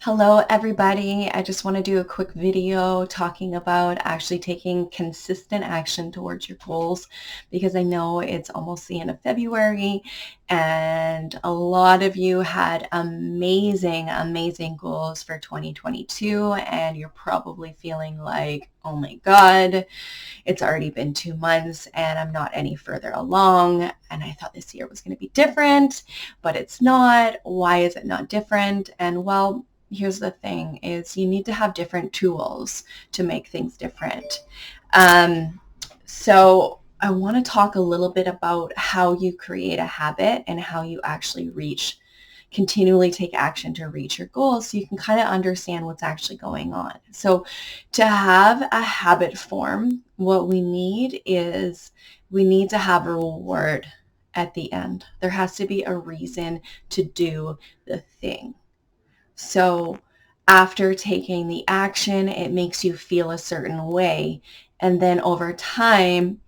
Hello, everybody. I just want to do a quick video talking about actually taking consistent action towards your goals because I know it's almost the end of February and a lot of you had amazing goals for 2022 and you're probably feeling like, oh my God, it's already been 2 months and I'm not any further along. And I thought this year was going to be different, but it's not. Why is it not different? And well, here's the thing is you need to have different tools to make things different. So I want to talk a little bit about how you create a habit and how you actually continually take action to reach your goals so you can kind of understand what's actually going on. So to have a habit form, what we need is we need to have a reward at the end. There has to be a reason to do the thing. So after taking the action, it makes you feel a certain way. And then over time,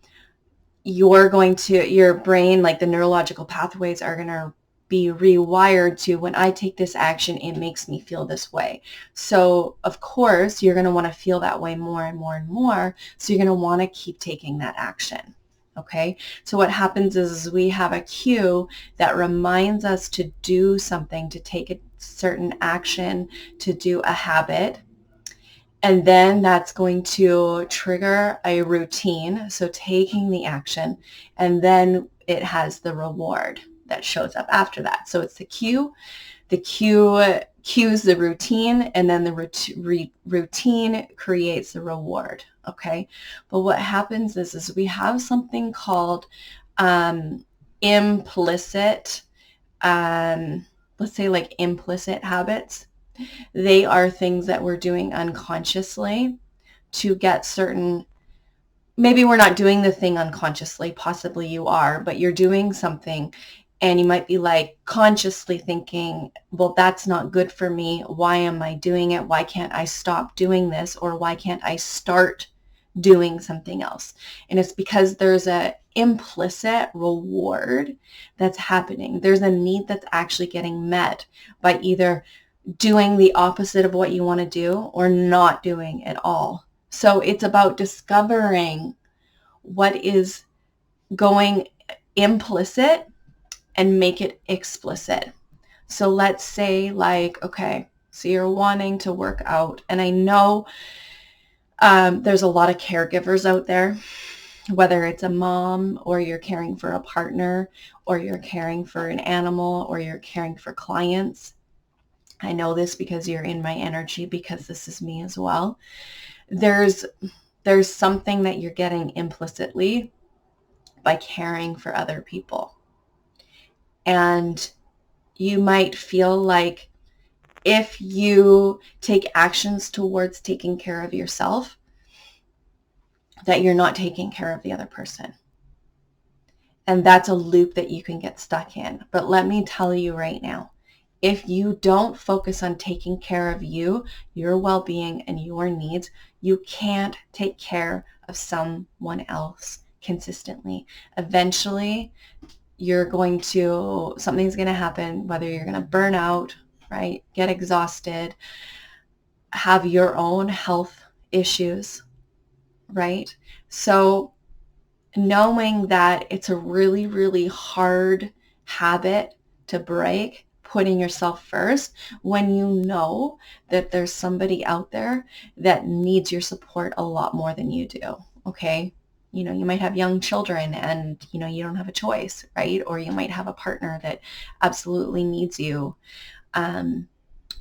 your brain, like the neurological pathways are going to be rewired to when I take this action, it makes me feel this way. So of course, you're going to want to feel that way more and more and more. So you're going to want to keep taking that action. Okay. So what happens is we have a cue that reminds us to do something, to take a certain action, to do a habit. And then that's going to trigger a routine. So taking the action, and then it has the reward that shows up after that. So it's the cue. The cue cues the routine, and then the routine creates the reward. Okay. But what happens is we have something called implicit, let's say like implicit habits. They are things that we're doing unconsciously to get certain, maybe we're not doing the thing unconsciously, possibly you are, but you're doing something and you might be like consciously thinking, well, that's not good for me. Why am I doing it? Why can't I stop doing this? Or why can't I start doing something else? And it's because there's a implicit reward that's happening. There's a need that's actually getting met by either doing the opposite of what you want to do or not doing at all. So it's about discovering what is going implicit and make it explicit. So let's say like, okay, so you're wanting to work out. And I know there's a lot of caregivers out there, whether it's a mom or you're caring for a partner or you're caring for an animal or you're caring for clients. I know this because you're in my energy, because this is me as well. There's something that you're getting implicitly by caring for other people. And you might feel like if you take actions towards taking care of yourself, that you're not taking care of the other person. And that's a loop that you can get stuck in. But let me tell you right now, if you don't focus on taking care of you, your well-being, and your needs, you can't take care of someone else consistently. Eventually, something's going to happen, whether you're going to burn out, right? Get exhausted, have your own health issues, right? So knowing that it's a really, really hard habit to break, putting yourself first, when you know that there's somebody out there that needs your support a lot more than you do, okay? You know, you might have young children and, you know, you don't have a choice, right? Or you might have a partner that absolutely needs you,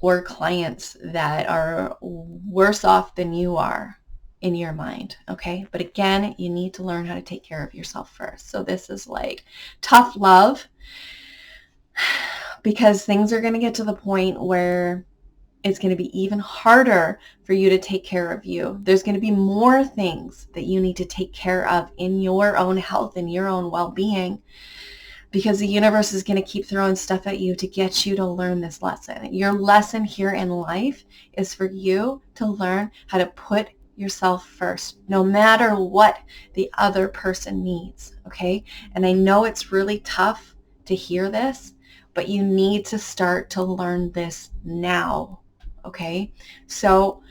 or clients that are worse off than you are in your mind, okay? But again, you need to learn how to take care of yourself first. So this is like tough love, because things are going to get to the point where it's going to be even harder for you to take care of you. There's going to be more things that you need to take care of in your own health and your own well-being, because the universe is going to keep throwing stuff at you to get you to learn this lesson. Your lesson here in life is for you to learn how to put yourself first, no matter what the other person needs, okay? And I know it's really tough to hear this, but you need to start to learn this now, Okay, so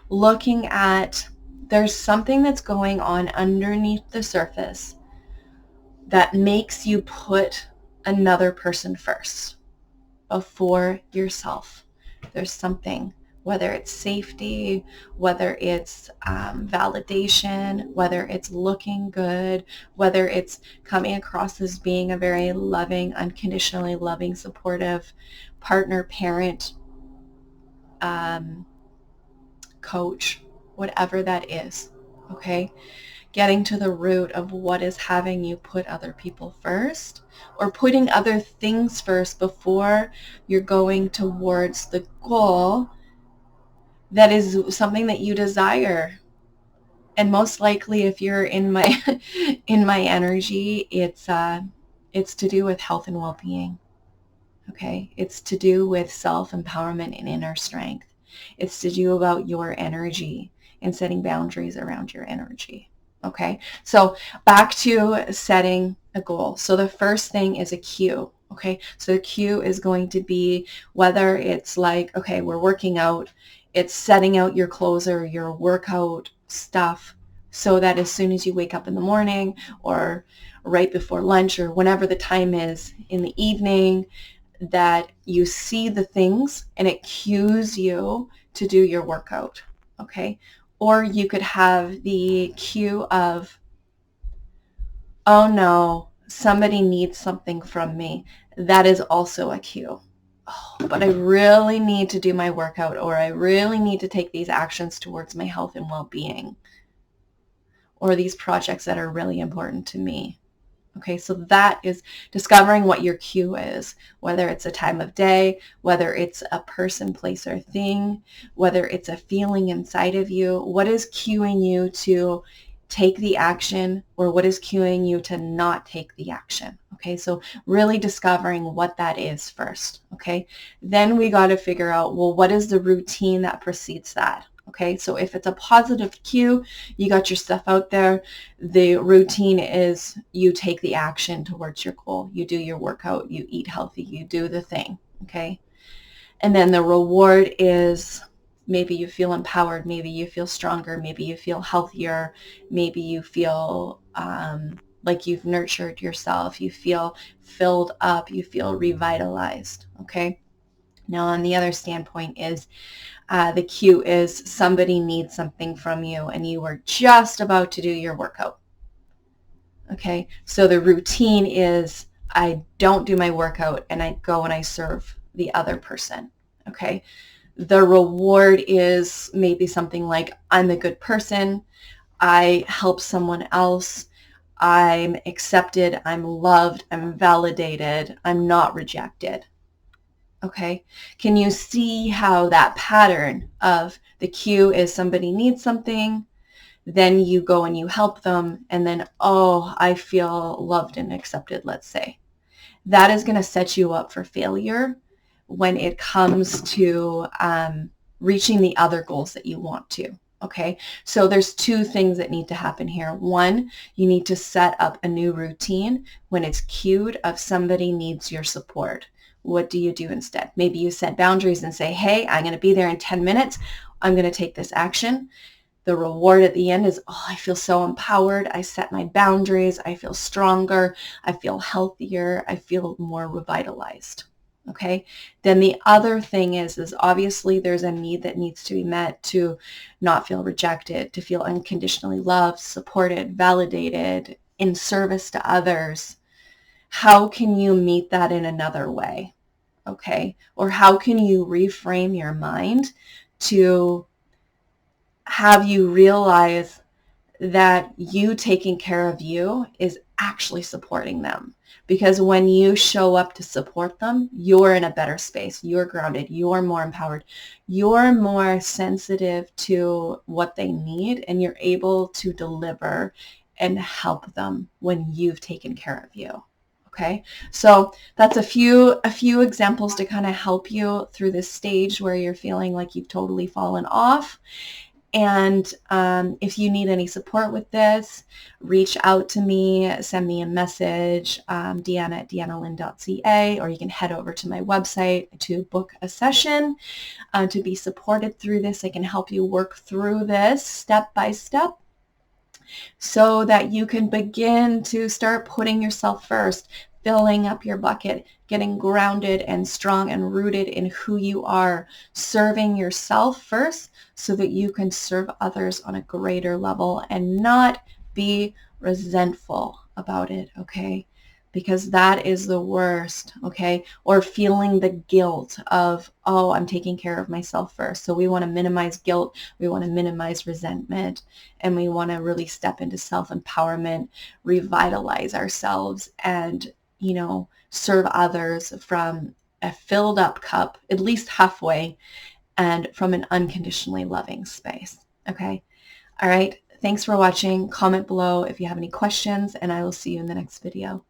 looking at, there's something that's going on underneath the surface that makes you put another person first before yourself. There's something, whether it's safety, whether it's validation, whether it's looking good, whether it's coming across as being a very loving, unconditionally loving, supportive partner, parent, um, coach, whatever that is. Okay, getting to the root of what is having you put other people first, or putting other things first before you're going towards the goal that is something that you desire. And most likely, if you're in my in my energy, it's to do with health and well-being. Okay, it's to do with self-empowerment and inner strength. It's to do about your energy and setting boundaries around your energy. Okay, so back to setting a goal. So the first thing is a cue. Okay, so the cue is going to be, whether it's like, okay, we're working out, it's setting out your clothes or your workout stuff so that as soon as you wake up in the morning or right before lunch or whenever the time is in the evening, that you see the things and it cues you to do your workout. Okay, or you could have the cue of, oh no, somebody needs something from me. That is also a cue. Oh, but I really need to do my workout, or I really need to take these actions towards my health and well-being, or these projects that are really important to me. Okay, so that is discovering what your cue is, whether it's a time of day, whether it's a person, place, or thing, whether it's a feeling inside of you. What is cueing you to take the action, or what is cueing you to not take the action? Okay, so really discovering what that is first. Okay, then we got to figure out, well, what is the routine that precedes that? Okay, so if it's a positive cue, you got your stuff out there. The routine is you take the action towards your goal. You do your workout, you eat healthy, you do the thing. Okay, and then the reward is, maybe you feel empowered, maybe you feel stronger, maybe you feel healthier, maybe you feel like you've nurtured yourself, you feel filled up, you feel revitalized. Okay, now on the other standpoint is, the cue is somebody needs something from you and you are just about to do your workout. Okay, so the routine is, I don't do my workout and I go and I serve the other person. Okay, the reward is maybe something like, I'm a good person, I help someone else, I'm accepted, I'm loved, I'm validated, I'm not rejected. Okay, can you see how that pattern of the cue is somebody needs something, then you go and you help them, and then, oh, I feel loved and accepted, let's say. That is going to set you up for failure when it comes to reaching the other goals that you want to. Okay, so there's two things that need to happen here. One, you need to set up a new routine when it's cued of somebody needs your support. What do you do instead? Maybe you set boundaries and say, hey, I'm going to be there in 10 minutes. I'm going to take this action. The reward at the end is, oh, I feel so empowered. I set my boundaries. I feel stronger. I feel healthier. I feel more revitalized. Okay. Then the other thing is obviously there's a need that needs to be met to not feel rejected, to feel unconditionally loved, supported, validated, in service to others. How can you meet that in another way? Okay. Or how can you reframe your mind to have you realize that you taking care of you is actually supporting them? Because when you show up to support them, you're in a better space. You're grounded. You're more empowered. You're more sensitive to what they need, and you're able to deliver and help them when you've taken care of you. Okay, so that's a few examples to kind of help you through this stage where you're feeling like you've totally fallen off. And if you need any support with this, reach out to me, send me a message, Deanna at deannalynn.ca, or you can head over to my website to book a session to be supported through this. I can help you work through this step by step so that you can begin to start putting yourself first, filling up your bucket, getting grounded and strong and rooted in who you are, serving yourself first so that you can serve others on a greater level and not be resentful about it, okay? Because that is the worst, okay? Or feeling the guilt of, oh, I'm taking care of myself first. So we want to minimize guilt. We want to minimize resentment. And we want to really step into self-empowerment, revitalize ourselves, and, serve others from a filled up cup, at least halfway, and from an unconditionally loving space. Okay. All right. Thanks for watching. Comment below if you have any questions, and I will see you in the next video.